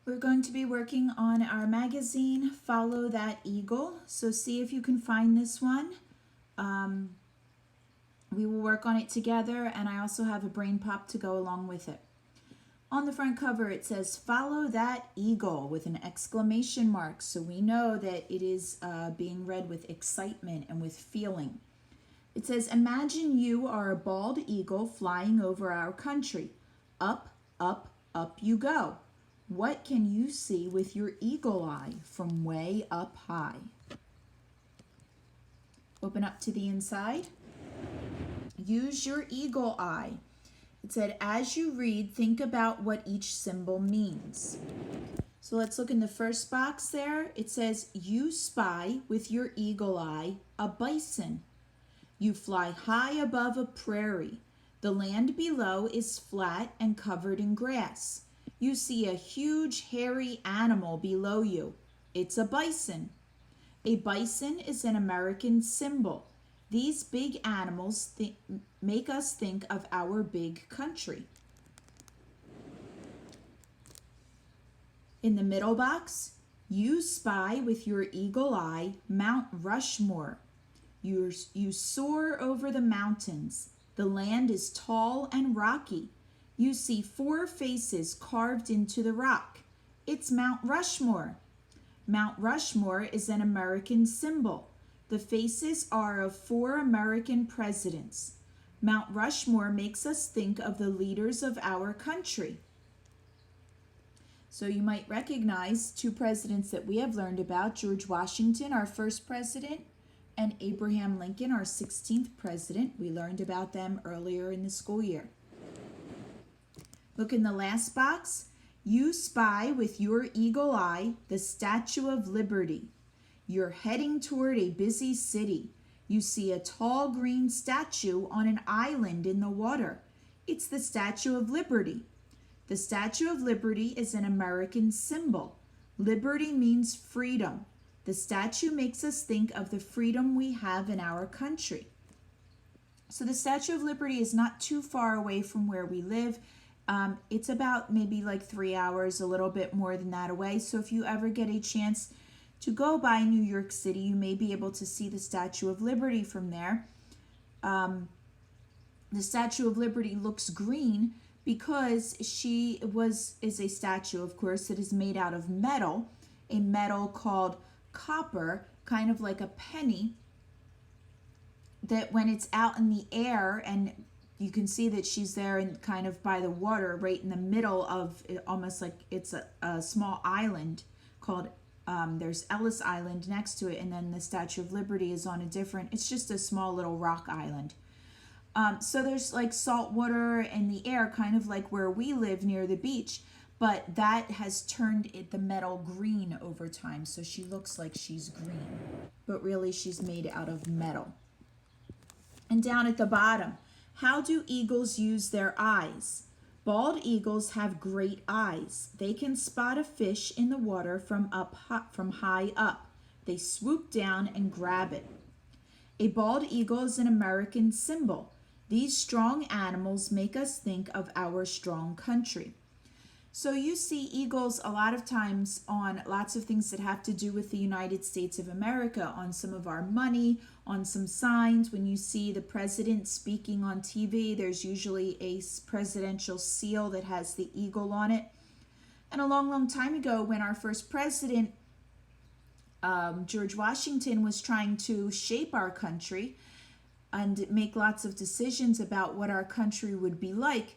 We're going to be working on our magazine, Follow That Eagle. So see if you can find this one. We will work on it together, and I also have a brain pop to go along with it. On the front cover, it says, Follow That Eagle with an exclamation mark. So we know that it is being read with excitement and with feeling. It says, Imagine you are a bald eagle flying over our country. Up, up, up you go. What can you see with your eagle eye from way up high? Open up to the inside. Use your eagle eye. It said, as you read, think about what each symbol means. So let's look in the first box there. It says, you spy with your eagle eye a bison. You fly high above a prairie. The land below is flat and covered in grass. You see a huge hairy animal below you. It's a bison. A bison is an American symbol. These big animals make us think of our big country. In the middle box, you spy with your eagle eye Mount Rushmore. You soar over the mountains. The land is tall and rocky. You see 4 faces carved into the rock. It's Mount Rushmore. Mount Rushmore is an American symbol. The faces are of 4 American presidents. Mount Rushmore makes us think of the leaders of our country. So you might recognize 2 presidents that we have learned about, George Washington, our first president, and Abraham Lincoln, our 16th president. We learned about them earlier in the school year. Look in the last box. You spy with your eagle eye the Statue of Liberty. You're heading toward a busy city. You see a tall green statue on an island in the water. It's the Statue of Liberty. The Statue of Liberty is an American symbol. Liberty means freedom. The statue makes us think of the freedom we have in our country. So the Statue of Liberty is not too far away from where we live. It's about maybe like 3 hours, a little bit more than that away. So if you ever get a chance to go by New York City, you may be able to see the Statue of Liberty from there. The Statue of Liberty looks green because she is a statue, of course, that is made out of metal, a metal called copper, kind of like a penny, that when it's out in the air, and you can see that she's there and kind of by the water right in the middle of it, almost like it's a small island called there's Ellis Island next to it, and then the Statue of Liberty is on a different, it's just a small little rock island. So there's like salt water in the air, kind of like where we live near the beach, but that has turned the metal green over time, so she looks like she's green, but really she's made out of metal. And down at the bottom, how do eagles use their eyes? Bald eagles have great eyes. They can spot a fish in the water from high up. They swoop down and grab it. A bald eagle is an American symbol. These strong animals make us think of our strong country. So you see eagles a lot of times on lots of things that have to do with the United States of America, on some of our money, on some signs. When you see the president speaking on TV, there's usually a presidential seal that has the eagle on it. And a long, long time ago, when our first president, George Washington, was trying to shape our country and make lots of decisions about what our country would be like,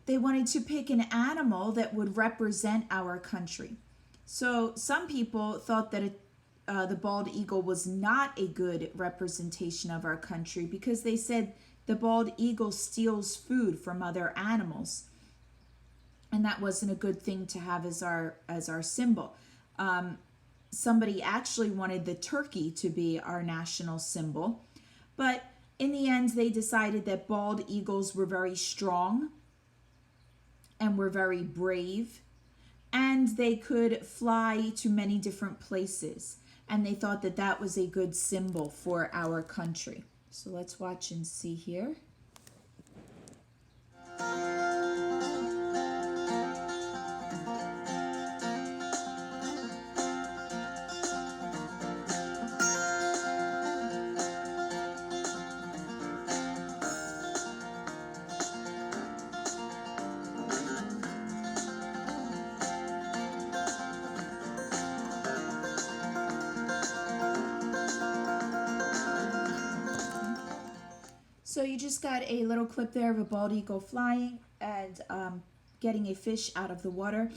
they wanted to pick an animal that would represent our country. So some people thought that the bald eagle was not a good representation of our country because they said the bald eagle steals food from other animals, and that wasn't a good thing to have as our symbol. Somebody actually wanted the turkey to be our national symbol, but in the end they decided that bald eagles were very strong and were very brave, and they could fly to many different places, and they thought that that was a good symbol for our country. So let's watch and see here. So you just got a little clip there of a bald eagle flying and getting a fish out of the water.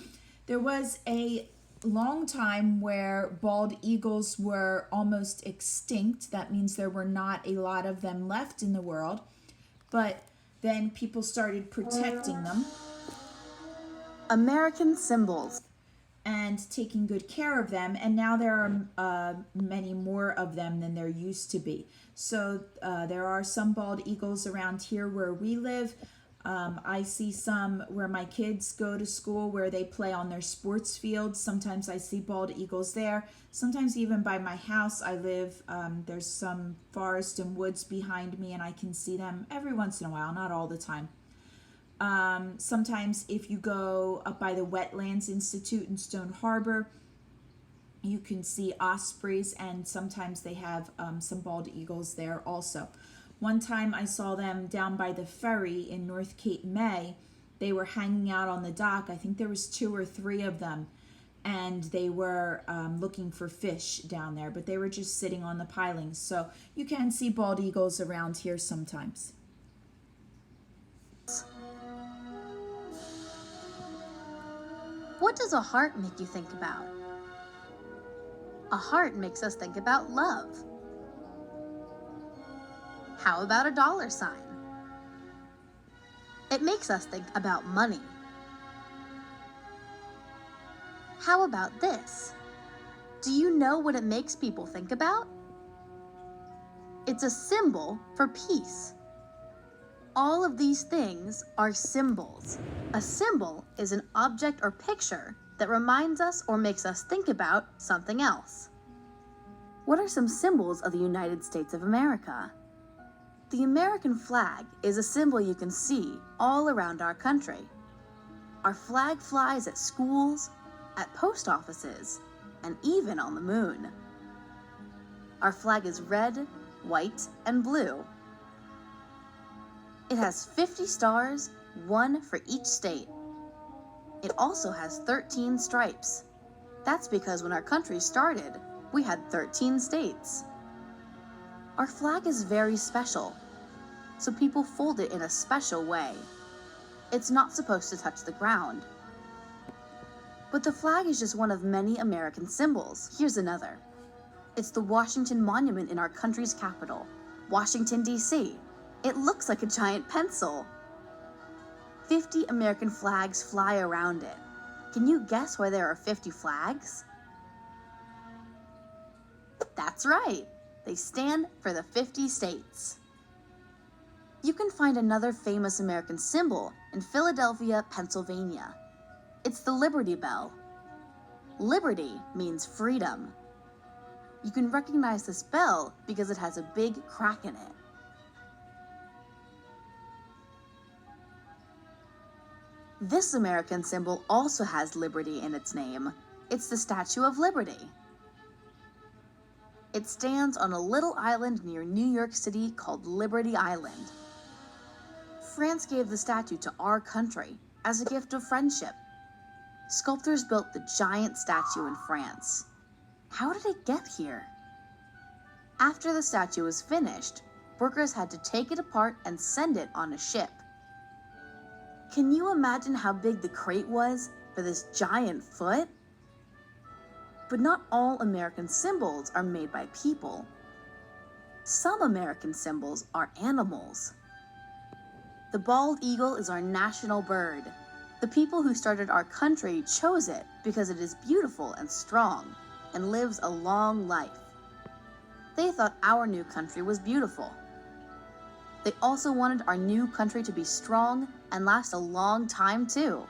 There was a long time where bald eagles were almost extinct. That means there were not a lot of them left in the world. But then people started protecting them. American symbols. And taking good care of them, and now there are many more of them than there used to be. So there are some bald eagles around here where we live. I see some where my kids go to school, where they play on their sports fields. Sometimes I see bald eagles there. Sometimes even by my house I live, there's some forest and woods behind me, and I can see them every once in a while, not all the time. Sometimes if you go up by the Wetlands Institute in Stone Harbor, you can see ospreys, and sometimes they have some bald eagles there also. One time I saw them down by the ferry in North Cape May. They were hanging out on the dock. I think there was 2 or 3 of them, and they were looking for fish down there, but they were just sitting on the pilings. So you can see bald eagles around here sometimes. What does a heart make you think about? A heart makes us think about love. How about a dollar sign? It makes us think about money. How about this? Do you know what it makes people think about? It's a symbol for peace. All of these things are symbols. A symbol is an object or picture that reminds us or makes us think about something else. What are some symbols of the United States of America? The American flag is a symbol you can see all around our country. Our flag flies at schools, at post offices, and even on the moon. Our flag is red, white, and blue. It has 50 stars, 1 for each state. It also has 13 stripes. That's because when our country started, we had 13 states. Our flag is very special, so people fold it in a special way. It's not supposed to touch the ground. But the flag is just one of many American symbols. Here's another. It's the Washington Monument in our country's capital, Washington, D.C. It looks like a giant pencil. 50 American flags fly around it. Can you guess why there are 50 flags? That's right. They stand for the 50 states. You can find another famous American symbol in Philadelphia, Pennsylvania. It's the Liberty Bell. Liberty means freedom. You can recognize this bell because it has a big crack in it. This American symbol also has liberty in its name. It's the Statue of Liberty. It stands on a little island near New York City called Liberty Island. France gave the statue to our country as a gift of friendship. Sculptors built the giant statue in France. How did it get here? After the statue was finished, workers had to take it apart and send it on a ship. Can you imagine how big the crate was for this giant foot? But not all American symbols are made by people. Some American symbols are animals. The bald eagle is our national bird. The people who started our country chose it because it is beautiful and strong and lives a long life. They thought our new country was beautiful. They also wanted our new country to be strong and last a long time too.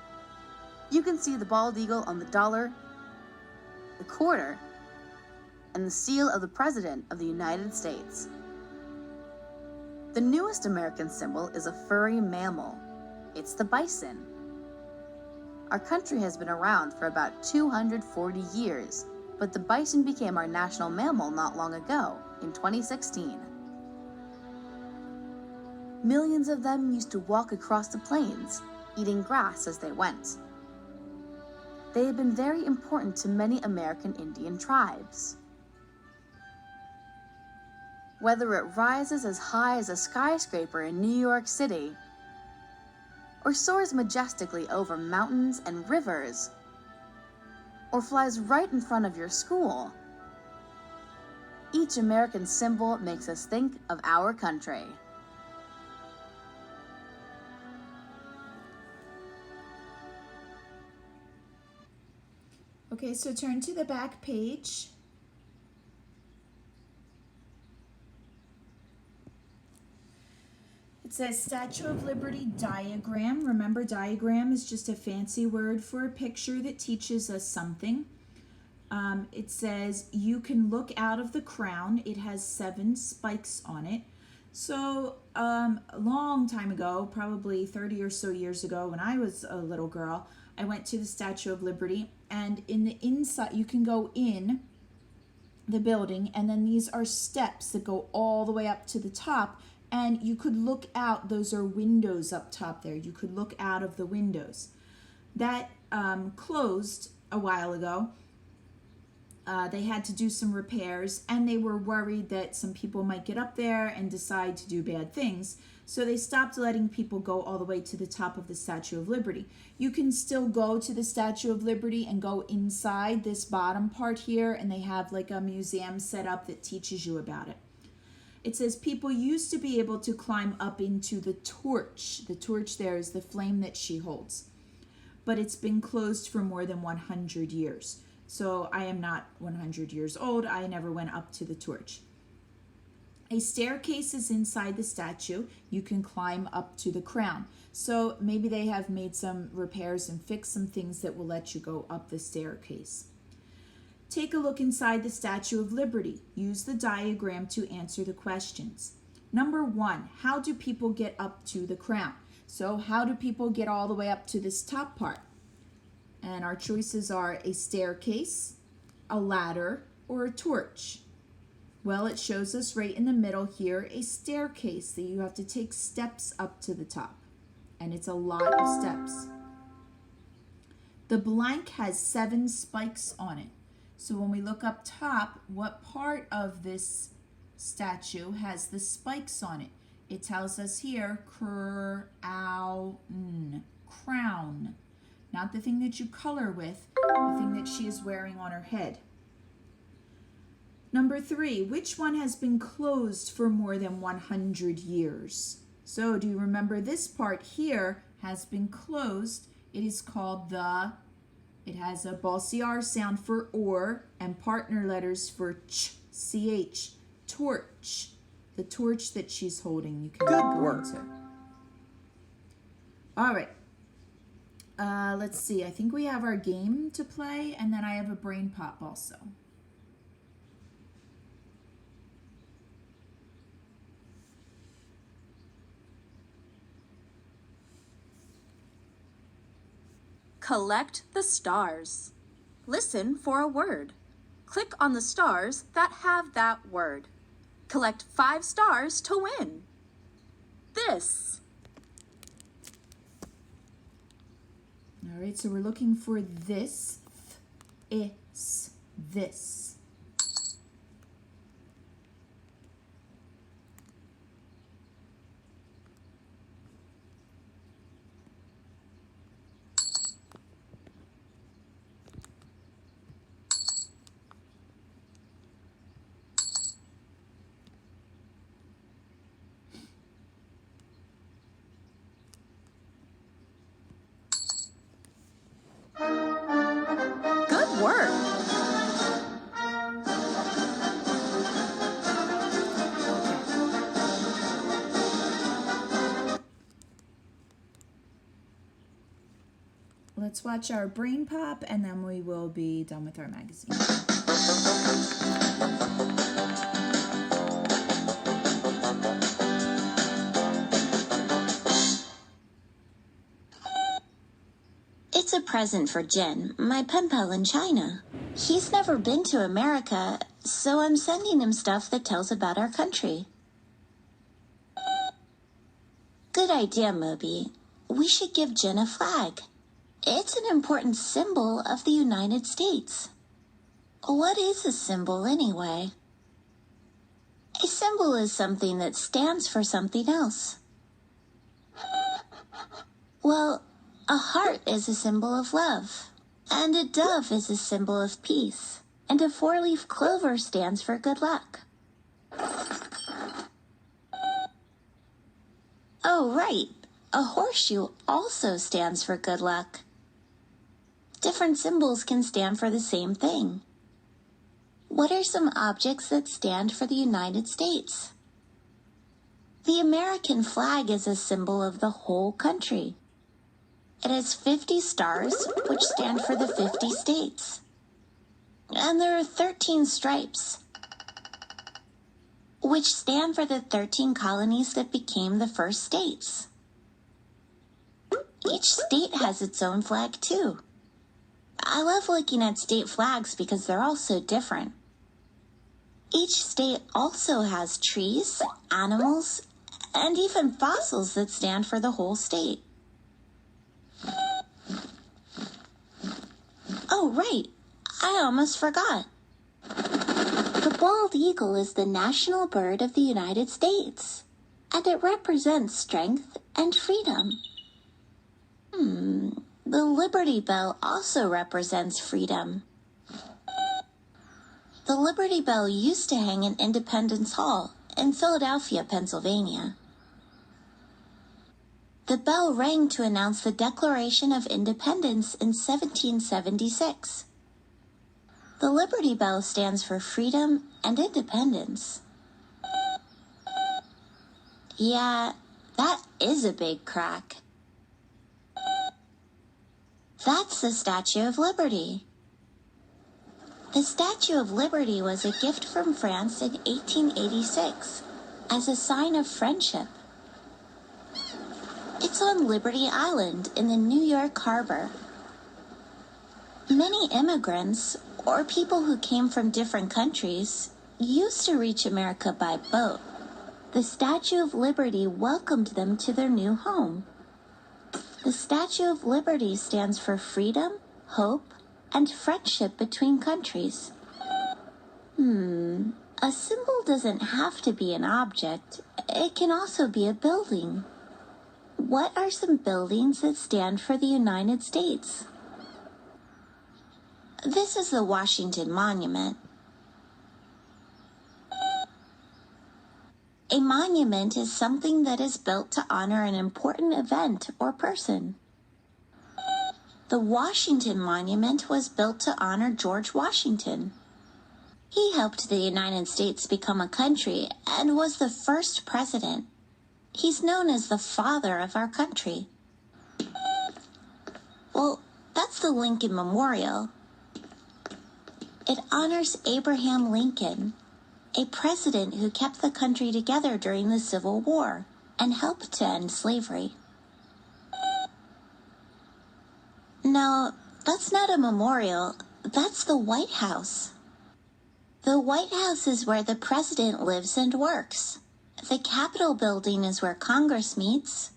You can see the bald eagle on the dollar, the quarter, and the seal of the President of the United States. The newest American symbol is a furry mammal. It's the bison. Our country has been around for about 240 years, but the bison became our national mammal not long ago, in 2016. Millions of them used to walk across the plains, eating grass as they went. They have been very important to many American Indian tribes. Whether it rises as high as a skyscraper in New York City, or soars majestically over mountains and rivers, or flies right in front of your school, each American symbol makes us think of our country. Okay, so turn to the back page. It says Statue of Liberty diagram. Remember, diagram is just a fancy word for a picture that teaches us something. It says you can look out of the crown. It has 7 spikes on it. So a long time ago, probably 30 or so years ago, when I was a little girl, I went to the Statue of Liberty, and in the inside, you can go in the building, and then these are steps that go all the way up to the top, and you could look out. Those are windows up top there. You could look out of the windows. That closed a while ago. They had to do some repairs, and they were worried that some people might get up there and decide to do bad things. So they stopped letting people go all the way to the top of the Statue of Liberty. You can still go to the Statue of Liberty and go inside this bottom part here, and they have like a museum set up that teaches you about it. It says people used to be able to climb up into the torch. The torch there is the flame that she holds. But it's been closed for more than 100 years. So I am not 100 years old. I never went up to the torch. A staircase is inside the statue. You can climb up to the crown. So maybe they have made some repairs and fixed some things that will let you go up the staircase. Take a look inside the Statue of Liberty. Use the diagram to answer the questions. Number 1, how do people get up to the crown? So how do people get all the way up to this top part? And our choices are a staircase, a ladder, or a torch. Well, it shows us right in the middle here a staircase that you have to take steps up to the top. And it's a lot of steps. The blank has 7 spikes on it. So when we look up top, what part of this statue has the spikes on it? It tells us here, crown. Not the thing that you color with, the thing that she is wearing on her head. Number 3, which one has been closed for more than 100 years? So do you remember this part here has been closed? It is called it has a Balsi R sound for or and partner letters for ch, ch, torch. The torch that she's holding, you can go into. All right. Let's see. I think we have our game to play, and then I have a brain pop also. Collect the stars. Listen for a word. Click on the stars that have that word. Collect 5 stars to win. This. All right, so we're looking for this, is, this. Good work. Let's watch our brain pop, and then we will be done with our magazine. It's a present for Jen, my pen pal in China. He's never been to America, so I'm sending him stuff that tells about our country. Good idea, Moby. We should give Jen a flag. It's an important symbol of the United States. What is a symbol anyway? A symbol is something that stands for something else. Well, a heart is a symbol of love, and a dove is a symbol of peace, and a four-leaf clover stands for good luck. Oh, right. A horseshoe also stands for good luck. Different symbols can stand for the same thing. What are some objects that stand for the United States? The American flag is a symbol of the whole country. It has 50 stars, which stand for the 50 states. And there are 13 stripes, which stand for the 13 colonies that became the first states. Each state has its own flag, too. I love looking at state flags because they're all so different. Each state also has trees, animals, and even fossils that stand for the whole state. Oh, right. I almost forgot. The bald eagle is the national bird of the United States, and it represents strength and freedom. The Liberty Bell also represents freedom. The Liberty Bell used to hang in Independence Hall in Philadelphia, Pennsylvania. The bell rang to announce the Declaration of Independence in 1776. The Liberty Bell stands for freedom and independence. Yeah, that is a big crack. That's the Statue of Liberty. The Statue of Liberty was a gift from France in 1886 as a sign of friendship. It's on Liberty Island in the New York Harbor. Many immigrants, or people who came from different countries, used to reach America by boat. The Statue of Liberty welcomed them to their new home. The Statue of Liberty stands for freedom, hope, and friendship between countries. A symbol doesn't have to be an object. It can also be a building. What are some buildings that stand for the United States? This is the Washington Monument. A monument is something that is built to honor an important event or person. The Washington Monument was built to honor George Washington. He helped the United States become a country and was the first president. He's known as the father of our country. Well, that's the Lincoln Memorial. It honors Abraham Lincoln, a president who kept the country together during the Civil War and helped to end slavery. No, that's not a memorial. That's the White House. The White House is where the president lives and works. The Capitol building is where Congress meets.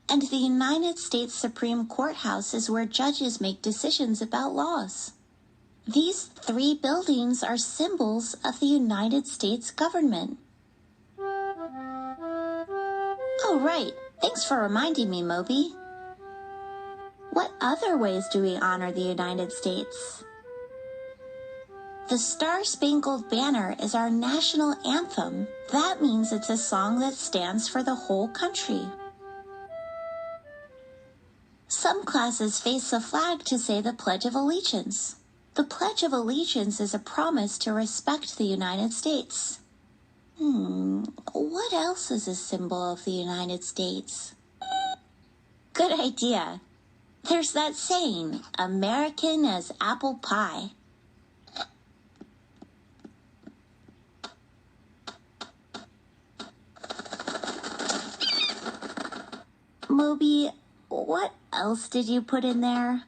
And the United States Supreme Court House is where judges make decisions about laws. These three buildings are symbols of the United States government. Oh, right. Thanks for reminding me, Moby. What other ways do we honor the United States? The Star-Spangled Banner is our national anthem. That means it's a song that stands for the whole country. Some classes face the flag to say the Pledge of Allegiance. The Pledge of Allegiance is a promise to respect the United States. What else is a symbol of the United States? Good idea. There's that saying, American as apple pie. Moby, what else did you put in there?